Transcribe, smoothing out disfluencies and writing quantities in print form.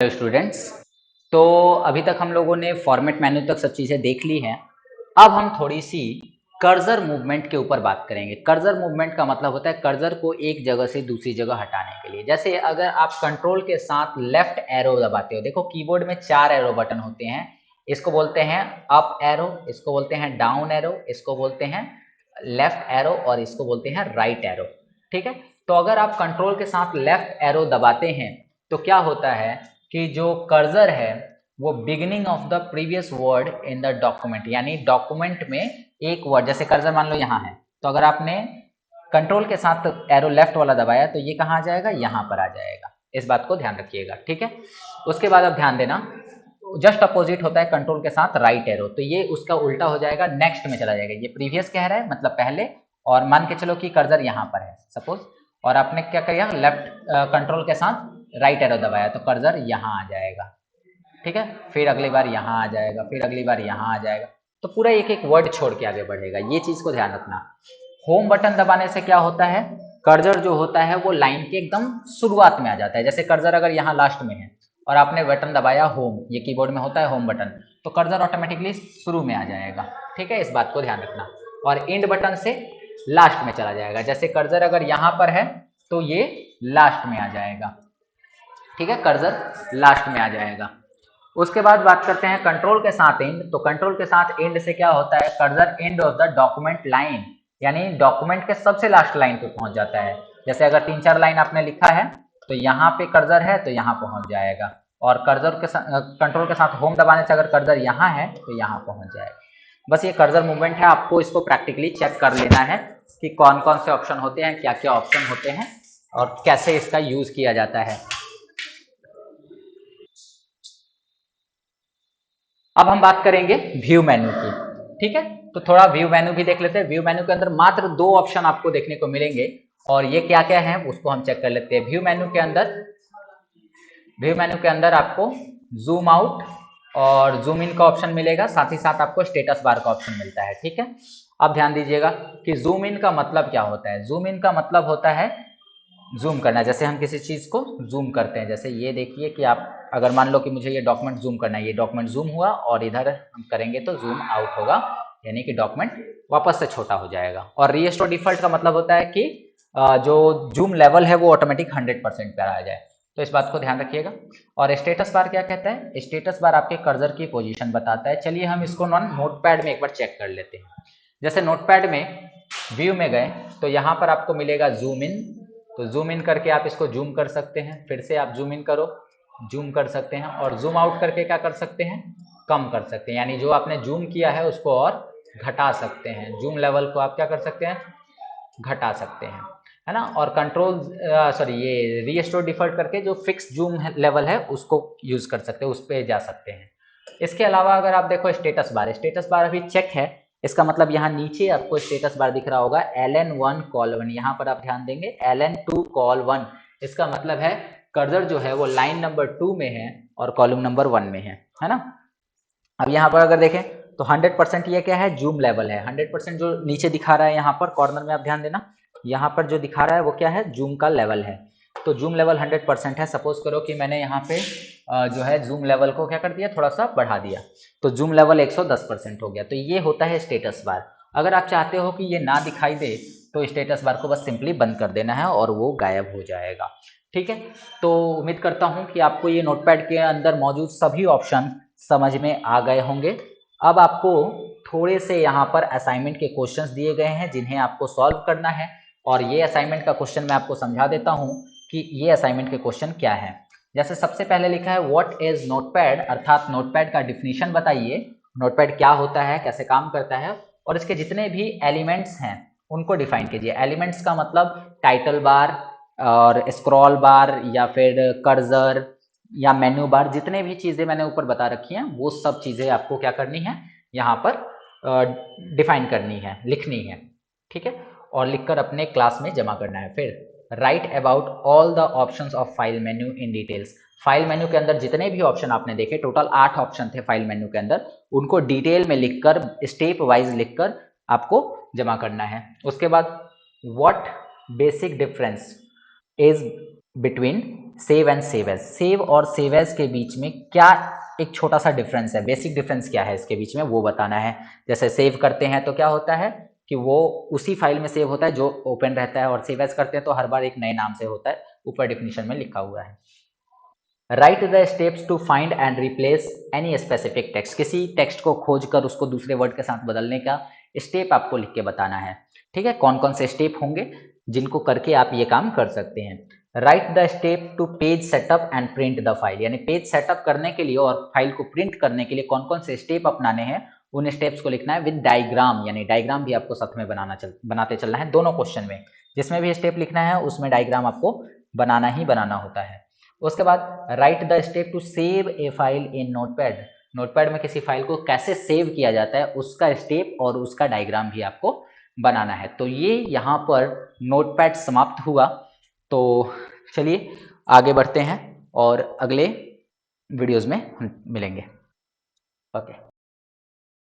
Hello students. तो अभी तक हम लोगों ने फॉर्मेट मेन्यू तक सब चीज़ें देख ली हैं। अब हम थोड़ी सी कर्सर मूवमेंट के ऊपर बात करेंगे। कर्सर मूवमेंट का मतलब होता है कर्सर को एक जगह से दूसरी जगह हटाने के लिए। जैसे अगर आप कंट्रोल के साथ लेफ्ट एरो दबाते हो, देखो कीबोर्ड में 4 एरो बटन होते हैं। इसको बोलते हैं अप एरो, इसको बोलते हैं डाउन एरो, इसको बोलते हैं लेफ्ट एरो और इसको बोलते हैं राइट एरो। ठीक है, तो अगर आप कंट्रोल के साथ लेफ्ट एरो दबाते हैं तो क्या होता है कि जो कर्सर है वो beginning of the previous word in the document, यानी डॉक्यूमेंट में एक वर्ड, जैसे कर्सर मान लो यहाँ है, तो अगर आपने कंट्रोल के साथ एरो लेफ्ट वाला दबाया तो ये कहाँ आ जाएगा, यहाँ पर आ जाएगा। इस बात को ध्यान रखिएगा, ठीक है। उसके बाद अब ध्यान देना, जस्ट अपोजिट होता है कंट्रोल के साथ राइट एरो, तो ये उसका उल्टा हो जाएगा, नेक्स्ट में चला जाएगा। ये प्रीवियस कह रहा है मतलब पहले, और मान के चलो कि कर्सर यहाँ पर है सपोज, और आपने क्या किया, लेफ्ट कंट्रोल के साथ राइट एरो दबाया तो कर्सर यहाँ आ जाएगा। ठीक है, फिर अगली बार यहाँ आ जाएगा, फिर अगली बार यहाँ आ जाएगा, तो पूरा एक एक वर्ड छोड़ के आगे बढ़ेगा। ये चीज को ध्यान रखना। होम बटन दबाने से क्या होता है, कर्सर जो होता है वो लाइन के एकदम शुरुआत में आ जाता है। जैसे कर्सर अगर यहाँ लास्ट में है और आपने बटन दबाया होम, ये कीबोर्ड में होता है होम बटन, तो कर्सर ऑटोमेटिकली शुरू में आ जाएगा। ठीक है, इस बात को ध्यान रखना। और इंड बटन से लास्ट में चला जाएगा। जैसे कर्सर अगर यहाँ पर है तो ये लास्ट में आ जाएगा। ठीक है, कर्सर लास्ट में आ जाएगा। उसके बाद बात करते हैं कंट्रोल के साथ एंड। तो कंट्रोल के साथ एंड से क्या होता है, cursor end of the document line, यानी डॉक्यूमेंट के सबसे लास्ट लाइन पे पहुंच जाता है। जैसे अगर 3-4 लाइन आपने लिखा है तो यहाँ पे कर्सर है तो यहाँ पहुंच जाएगा। और कर्सर के कंट्रोल के साथ होम दबाने से अगर कर्सर यहाँ है तो यहाँ पहुंच जाएगा। बस ये कर्सर मूवमेंट है, आपको इसको प्रैक्टिकली चेक कर लेना है कि कौन कौन से ऑप्शन होते हैं, क्या क्या ऑप्शन होते हैं और कैसे इसका यूज किया जाता है। अब हम बात करेंगे व्यू मेन्यू की। ठीक है, तो थोड़ा व्यू मेन्यू भी देख लेते हैं। व्यू मेन्यू के अंदर मात्र 2 ऑप्शन आपको देखने को मिलेंगे और ये क्या क्या है उसको हम चेक कर लेते हैं। व्यू मेन्यू के अंदर आपको जूम आउट और जूम इन का ऑप्शन मिलेगा, साथ ही साथ आपको स्टेटस बार का ऑप्शन मिलता है। ठीक है, अब ध्यान दीजिएगा कि जूम इन का मतलब क्या होता है। जूम इन का मतलब होता है जूम करना। जैसे हम किसी चीज को जूम करते हैं, जैसे ये देखिए कि आप अगर मान लो कि मुझे ये डॉक्यूमेंट जूम करना है, ये डॉक्यूमेंट जूम हुआ और इधर हम करेंगे तो जूम आउट होगा, यानी कि डॉक्यूमेंट वापस से छोटा हो जाएगा। और रीस्टोर डिफॉल्ट का मतलब होता है कि जो जूम लेवल है वो ऑटोमेटिक 100% पर आ जाए। तो इस बात को ध्यान रखिएगा। और स्टेटस बार क्या कहता है, स्टेटस बार आपके कर्सर की पोजीशन बताता है। चलिए हम इसको नोटपैड में एक बार चेक कर लेते हैं। जैसे नोटपैड में व्यू में गए तो यहाँ पर आपको मिलेगा जूम इन, तो जूम इन करके आप इसको जूम कर सकते हैं, फिर से आप जूम इन करो, जूम कर सकते हैं, और जूम आउट करके क्या कर सकते हैं, कम कर सकते हैं, यानी जो आपने जूम किया है उसको और घटा सकते हैं। जूम लेवल को आप क्या कर सकते हैं, घटा सकते हैं, है ना। और कंट्रोल सॉरी ये रीस्टोर डिफॉल्ट करके जो फिक्स जूम लेवल है उसको यूज कर सकते हैं, उस पर जा सकते हैं। इसके अलावा अगर आप देखो स्टेटस बार अभी चेक है, इसका मतलब यहाँ नीचे आपको स्टेटस बार दिख रहा होगा LN1 कॉल 1, यहाँ पर आप ध्यान देंगे LN2 कॉल 1, इसका मतलब है कर्सर जो है वो लाइन नंबर 2 में है और कॉलम नंबर 1 में है ना। अब यहाँ पर अगर देखें तो 100% ये क्या है, जूम लेवल है। 100% जो नीचे दिखा रहा है यहाँ पर कॉर्नर में आप ध्यान देना, यहाँ पर जो दिखा रहा है वो क्या है, जूम का लेवल है। तो जूम लेवल 100% है। सपोज करो कि मैंने यहाँ पे जो है जूम लेवल को क्या कर दिया, थोड़ा सा बढ़ा दिया, तो जूम लेवल 110% हो गया। तो ये होता है स्टेटस बार। अगर आप चाहते हो कि ये ना दिखाई दे तो स्टेटस बार को बस सिंपली बंद कर देना है और वो गायब हो जाएगा। ठीक है, तो उम्मीद करता हूँ कि आपको ये नोटपैड के अंदर मौजूद सभी ऑप्शन समझ में आ गए होंगे। अब आपको थोड़े से यहाँ पर असाइनमेंट के क्वेश्चंस दिए गए हैं जिन्हें आपको सॉल्व करना है, और ये असाइनमेंट का क्वेश्चन मैं आपको समझा देता हूँ कि ये असाइनमेंट के क्वेश्चन क्या है। जैसे सबसे पहले लिखा है व्हाट इज नोटपैड, अर्थात नोटपैड का डिफिनीशन बताइए, नोटपैड क्या होता है, कैसे काम करता है, और इसके जितने भी एलिमेंट्स हैं उनको डिफाइन कीजिए। एलिमेंट्स का मतलब टाइटल बार और स्क्रॉल बार या फिर कर्सर या मेन्यू बार, जितने भी चीज़ें मैंने ऊपर बता रखी हैं वो सब चीज़ें आपको क्या करनी है, यहाँ पर डिफाइन करनी है, लिखनी है। ठीक है, और लिखकर अपने क्लास में जमा करना है। फिर right about all the options of file menu in details. File menu के अंदर जितने भी ऑप्शन आपने देखे, टोटल 8 ऑप्शन थे फाइल मेन्यू के अंदर, उनको डिटेल में लिखकर, स्टेप वाइज लिखकर आपको जमा करना है। उसके बाद what basic difference is between save and save as, save और सेव एज के बीच में क्या एक छोटा सा डिफरेंस है, बेसिक डिफरेंस क्या है इसके बीच में वो बताना है। जैसे सेव करते हैं तो क्या होता है कि वो उसी फाइल में सेव होता है जो ओपन रहता है, और सेव एज करते हैं तो हर बार एक नए नाम से होता है, ऊपर डिफिनीशन में लिखा हुआ है। Write the steps to find and replace any specific text, किसी टेक्स्ट को खोज कर उसको दूसरे वर्ड के साथ बदलने का स्टेप आपको लिख के बताना है। ठीक है, कौन कौन से स्टेप होंगे जिनको करके आप ये काम कर सकते हैं। Write the step to page setup and print the file, यानी पेज सेटअप करने के लिए और फाइल को प्रिंट करने के लिए कौन कौन से स्टेप अपनाने हैं, उन स्टेप्स को लिखना है विद डायग्राम, यानी डायग्राम भी आपको साथ में बनाते चलना है दोनों क्वेश्चन में। जिसमें भी स्टेप लिखना है उसमें डायग्राम आपको बनाना ही बनाना होता है। उसके बाद write the step to save a file in notepad, notepad में किसी फाइल को कैसे सेव किया जाता है उसका स्टेप और उसका डायग्राम भी आपको बनाना है। तो ये यहाँ पर नोटपैड समाप्त हुआ। तो चलिए आगे बढ़ते हैं और अगले वीडियोस में मिलेंगे। ओके।